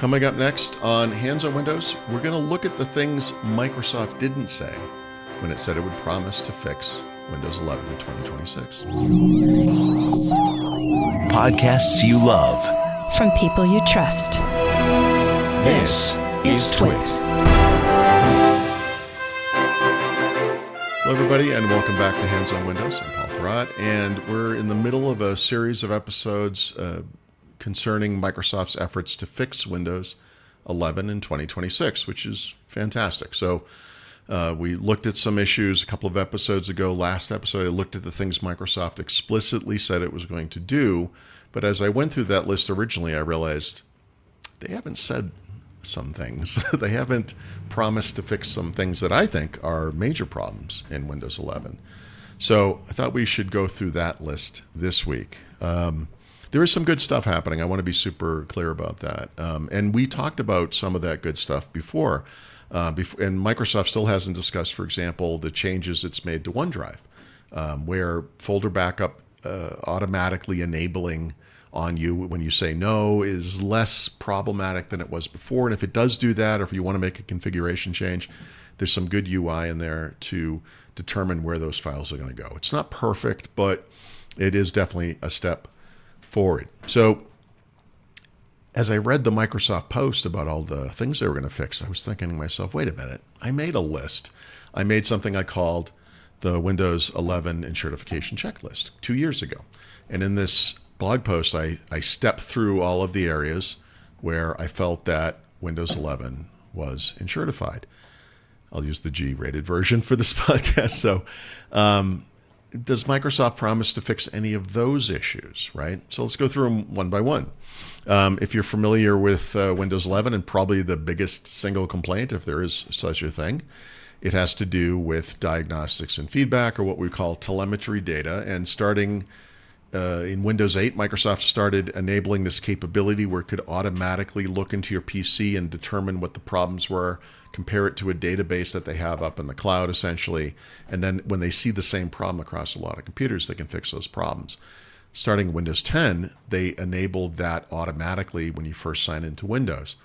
Coming up next on Hands on Windows, we're going to look at the things Microsoft didn't say when it said it would promise to fix Windows 11 in 2026. Podcasts you love. From people you trust. This is TWiT. Hello, everybody, and welcome back to Hands on Windows. I'm Paul Thurrott, and we're in the middle of a series of episodes concerning Microsoft's efforts to fix Windows 11 in 2026, which is fantastic. So we looked at some issues a couple of episodes ago. Last episode, I looked at the things Microsoft explicitly said it was going to do. But as I went through that list originally, I realized they haven't said some things. They haven't promised to fix some things that I think are major problems in Windows 11. So I thought we should go through that list this week. There is some good stuff happening. I want to be super clear about that. And we talked about some of that good stuff before. And Microsoft still hasn't discussed, for example, the changes it's made to OneDrive, where folder backup automatically enabling on you when you say no is less problematic than it was before. And if it does do that, or if you want to make a configuration change, there's some good UI in there to determine where those files are going to go. It's not perfect, but it is definitely a step forward. So as I read the Microsoft post about all the things they were going to fix, I was thinking to myself, wait a minute, I made a list. I made something I called the Windows 11 Encertification Checklist 2 years ago. And in this blog post, I stepped through all of the areas where I felt that Windows 11 was encertified. I'll use the G-rated version for this podcast. So does Microsoft promise to fix any of those issues, right? So let's go through them one by one. If you're familiar with Windows 11, and probably the biggest single complaint, if there is such a thing, it has to do with diagnostics and feedback, or what we call telemetry data. And starting in Windows 8, Microsoft started enabling this capability where it could automatically look into your PC and determine what the problems were, compare it to a database that they have up in the cloud, essentially. And then when they see the same problem across a lot of computers, they can fix those problems. Starting in Windows 10, they enabled that automatically when you first sign into Windows.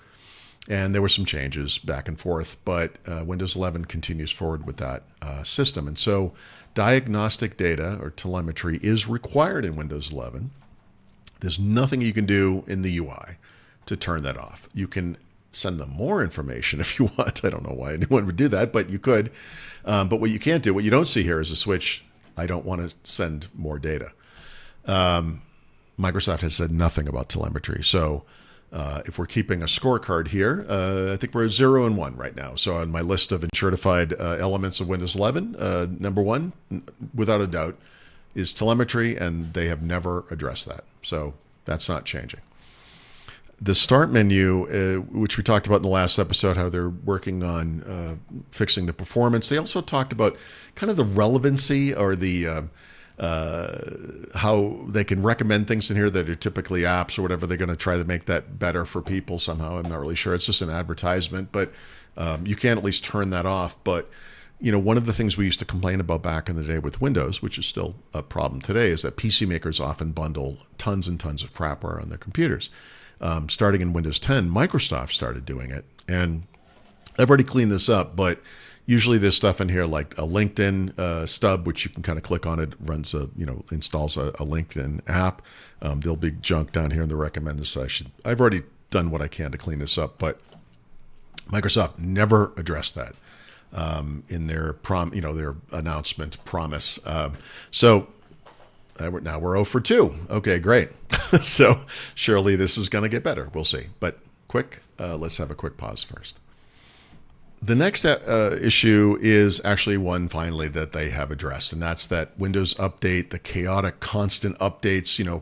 And there were some changes back and forth, but Windows 11 continues forward with that system. And so diagnostic data, or telemetry, is required in Windows 11. There's nothing you can do in the UI to turn that off. You can send them more information if you want. I don't know why anyone would do that, but you could. But what you can't do, what you don't see here is a switch, I don't want to send more data. Microsoft has said nothing about telemetry. So if we're keeping a scorecard here, I think we're 0 and 1 right now. So on my list of encertified elements of Windows 11, number 1, without a doubt, is telemetry, and they have never addressed that. So that's not changing. The Start menu, which we talked about in the last episode, how they're working on fixing the performance. They also talked about kind of the relevancy, or the how they can recommend things in here that are typically apps or whatever. They're going to try to make that better for people somehow. I'm not really sure. It's just an advertisement, but you can at least turn that off. But you know, one of the things we used to complain about back in the day with Windows, which is still a problem today, is that PC makers often bundle tons and tons of crapware on their computers. Starting in Windows 10, Microsoft started doing it. And I've already cleaned this up, but usually there's stuff in here like a LinkedIn stub, which you can kind of click on. It runs installs a LinkedIn app. There'll be junk down here in the recommended section. I've already done what I can to clean this up, but Microsoft never addressed that in their their announcement promise. So now we're 0 for 2. Okay, great. So surely this is going to get better. We'll see. But let's have a quick pause first. The next issue is actually one finally that they have addressed, and that's that Windows Update, the chaotic constant updates.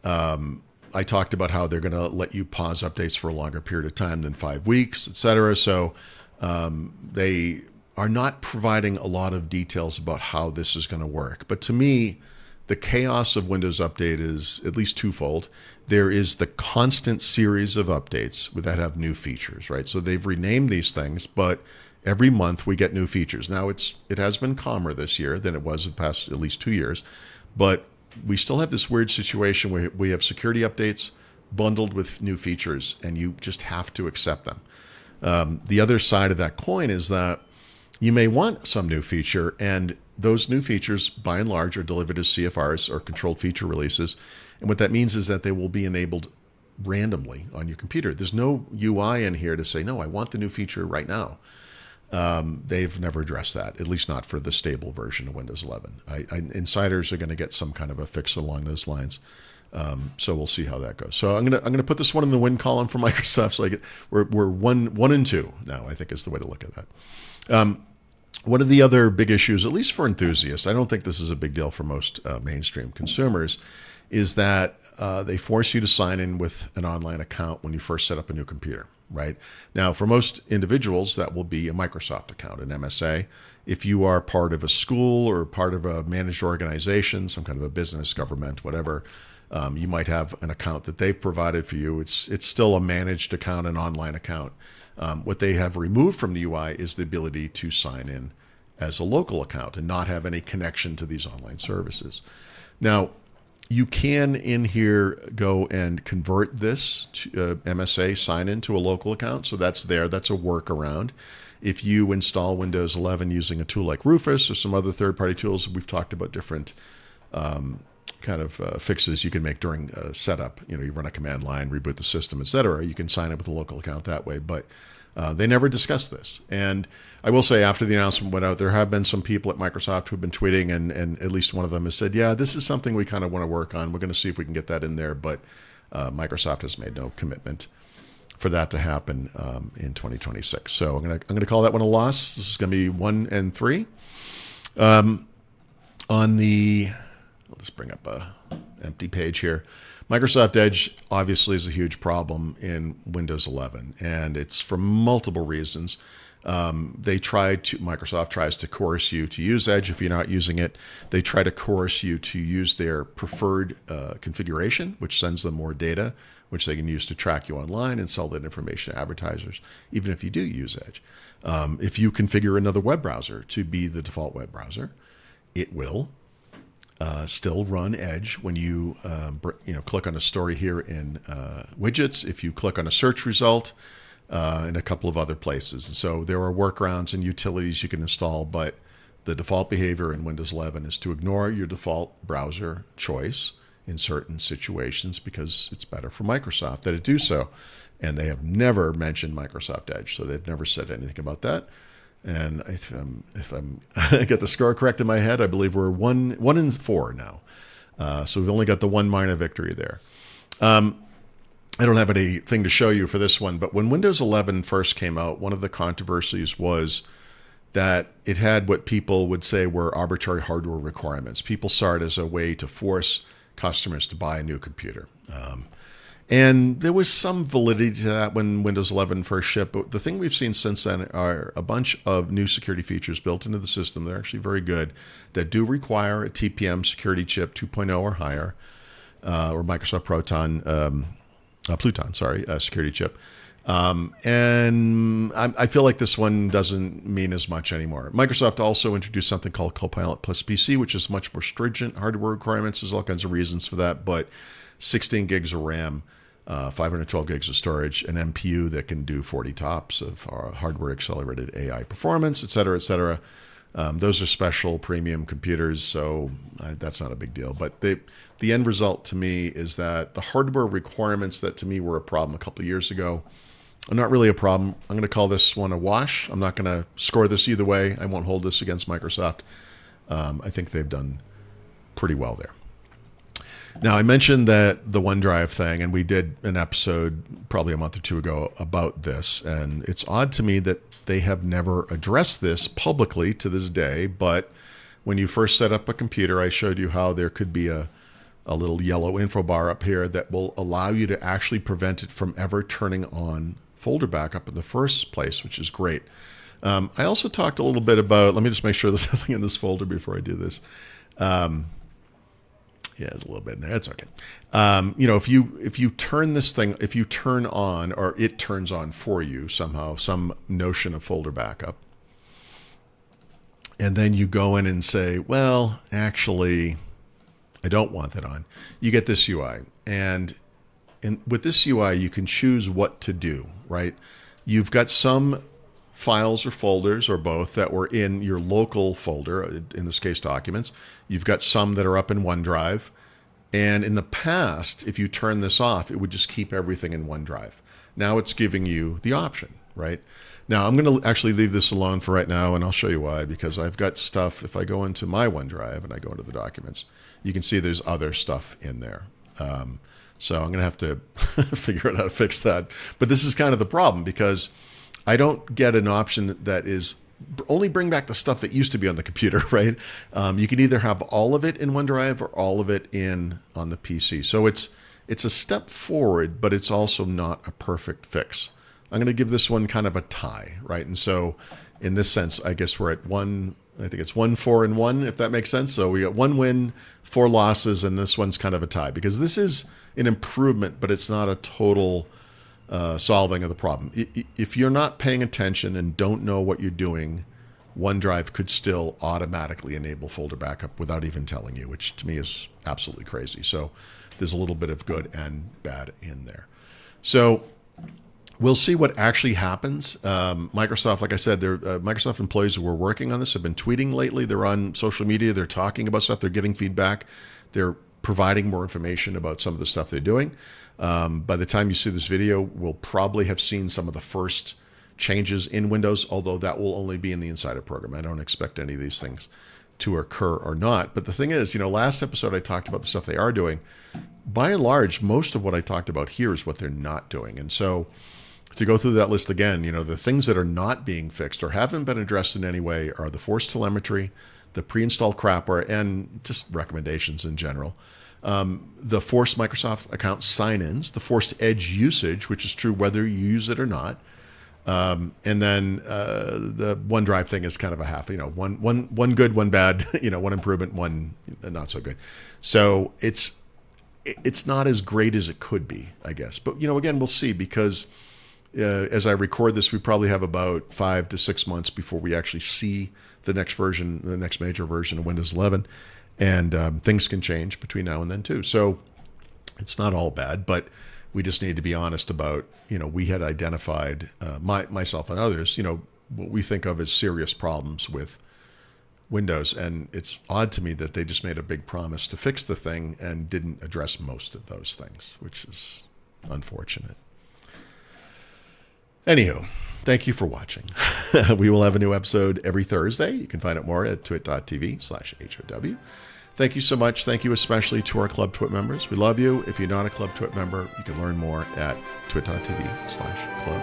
I talked about how they're going to let you pause updates for a longer period of time than 5 weeks, etc. So they are not providing a lot of details about how this is going to work. But to me, the chaos of Windows Update is at least twofold. There is the constant series of updates that have new features, right? So they've renamed these things, but every month we get new features. Now it has been calmer this year than it was the past at least 2 years, but we still have this weird situation where we have security updates, bundled with new features, and you just have to accept them. The other side of that coin is that you may want some new feature, and those new features, by and large, are delivered as CFRs or controlled feature releases. And what that means is that they will be enabled randomly on your computer. There's no UI in here to say, no, I want the new feature right now. They've never addressed that, at least not for the stable version of Windows 11. Insiders are going to get some kind of a fix along those lines. So we'll see how that goes. So I'm gonna put this one in the win column for Microsoft. So we're one and two now, I think is the way to look at that. One of the other big issues, at least for enthusiasts, I don't think this is a big deal for most mainstream consumers, is that they force you to sign in with an online account when you first set up a new computer, right? Now, for most individuals, that will be a Microsoft account, an MSA. If you are part of a school or part of a managed organization, some kind of a business, government, whatever, you might have an account that they've provided for you. It's still a managed account, an online account. What they have removed from the UI is the ability to sign in as a local account and not have any connection to these online services. Now, you can in here go and convert this to MSA sign in to a local account. So that's there. That's a workaround. If you install Windows 11 using a tool like Rufus or some other third-party tools, we've talked about different fixes you can make during setup. You run a command line, reboot the system, etc. You can sign up with a local account that way, but they never discussed this. And I will say, after the announcement went out, there have been some people at Microsoft who've been tweeting, and at least one of them has said, yeah, this is something we kind of want to work on. We're going to see if we can get that in there, but Microsoft has made no commitment for that to happen in 2026. So I'm going to call that one a loss. This is going to be 1 and 3. I'll just bring up a empty page here. Microsoft Edge obviously is a huge problem in Windows 11, and it's for multiple reasons. Microsoft tries to coerce you to use Edge if you're not using it. They try to coerce you to use their preferred configuration, which sends them more data, which they can use to track you online and sell that information to advertisers, even if you do use Edge. If you configure another web browser to be the default web browser, it will still run Edge when you click on a story here in widgets, if you click on a search result, and a couple of other places. And so there are workarounds and utilities you can install, but the default behavior in Windows 11 is to ignore your default browser choice in certain situations because it's better for Microsoft that it do so. And they have never mentioned Microsoft Edge, so they've never said anything about that. And if I get the score correct in my head, I believe we're 1 and 4 now. So we've only got the one minor victory there. I don't have anything to show you for this one, but when Windows 11 first came out, one of the controversies was that it had what people would say were arbitrary hardware requirements. People saw it as a way to force customers to buy a new computer. And there was some validity to that when Windows 11 first shipped. But the thing we've seen since then are a bunch of new security features built into the system. They're actually very good, that do require a TPM security chip 2.0 or higher, or Microsoft Pluton, security chip. And I feel like this one doesn't mean as much anymore. Microsoft also introduced something called Copilot Plus PC, which is much more stringent hardware requirements. There's all kinds of reasons for that, but 16 gigs of RAM, 512 gigs of storage, an MPU that can do 40 tops of hardware accelerated AI performance, et cetera, et cetera. Those are special premium computers, so that's not a big deal. But the end result to me is that the hardware requirements that to me were a problem a couple of years ago are not really a problem. I'm going to call this one a wash. I'm not going to score this either way. I won't hold this against Microsoft. I think they've done pretty well there. Now, I mentioned that the OneDrive thing, and we did an episode probably a month or two ago about this, and it's odd to me that they have never addressed this publicly to this day, but when you first set up a computer, I showed you how there could be a little yellow info bar up here that will allow you to actually prevent it from ever turning on folder backup in the first place, which is great. I also talked a little bit about, let me just make sure there's nothing in this folder before I do this. Yeah, there's a little bit in there. It's okay. If you turn this thing, if you turn on, or it turns on for you somehow, some notion of folder backup, and then you go in and say, well, actually, I don't want that on. You get this UI, and with this UI, you can choose what to do, right? You've got some files or folders or both that were in your local folder, in this case, documents. You've got some that are up in OneDrive. And in the past, if you turn this off, it would just keep everything in OneDrive. Now it's giving you the option, right? Now I'm going to actually leave this alone for right now, and I'll show you why, because I've got stuff. If I go into my OneDrive and I go into the documents, you can see there's other stuff in there. So I'm going to have to figure out how to fix that. But this is kind of the problem, because I don't get an option that is only bring back the stuff that used to be on the computer, right? You can either have all of it in OneDrive or all of it on the PC. So it's a step forward, but it's also not a perfect fix. I'm going to give this one kind of a tie, right? And so in this sense, I guess we're at I think it's 1-4-1, if that makes sense. So we got 1 win, 4 losses, and this one's kind of a tie, because this is an improvement, but it's not a total solving of the problem. If you're not paying attention and don't know what you're doing, OneDrive could still automatically enable folder backup without even telling you, which to me is absolutely crazy. So there's a little bit of good and bad in there. So we'll see what actually happens. Microsoft, like I said, Microsoft employees who were working on this have been tweeting lately. They're on social media. They're talking about stuff. They're getting feedback. They're providing more information about some of the stuff they're doing. By the time you see this video, we'll probably have seen some of the first changes in Windows, although that will only be in the Insider program. I don't expect any of these things to occur or not. But the thing is, last episode I talked about the stuff they are doing. By and large, most of what I talked about here is what they're not doing. And so to go through that list again, the things that are not being fixed or haven't been addressed in any way are the forced telemetry, the pre-installed crapware, and just recommendations in general. The forced Microsoft account sign-ins, the forced Edge usage, which is true whether you use it or not. And then the OneDrive thing is kind of a half, one good, one bad, one improvement, one not so good. So it's not as great as it could be, I guess. But, again, we'll see, because as I record this, we probably have about 5 to 6 months before we actually see the next version, the next major version of Windows 11. And things can change between now and then too. So it's not all bad, but we just need to be honest about, we had identified, myself and others, what we think of as serious problems with Windows. And it's odd to me that they just made a big promise to fix the thing and didn't address most of those things, which is unfortunate. Anywho, thank you for watching. We will have a new episode every Thursday. You can find out more at twit.tv/HOW. Thank you so much. Thank you especially to our Club Twit members. We love you. If you're not a Club Twit member, you can learn more at twit.tv/club.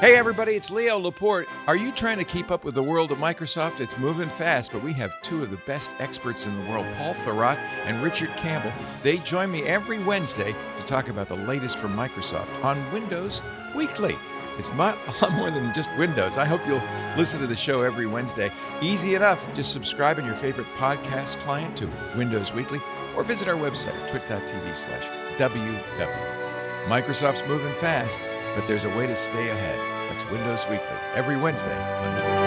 Hey everybody, it's Leo Laporte. Are you trying to keep up with the world of Microsoft? It's moving fast, but we have 2 of the best experts in the world, Paul Thurrott and Richard Campbell. They join me every Wednesday to talk about the latest from Microsoft on Windows Weekly. It's not a lot more than just Windows. I hope you'll listen to the show every Wednesday. Easy enough. Just subscribe in your favorite podcast client to Windows Weekly or visit our website, twit.tv/WW. Microsoft's moving fast, but there's a way to stay ahead. That's Windows Weekly, every Wednesday on Twitter.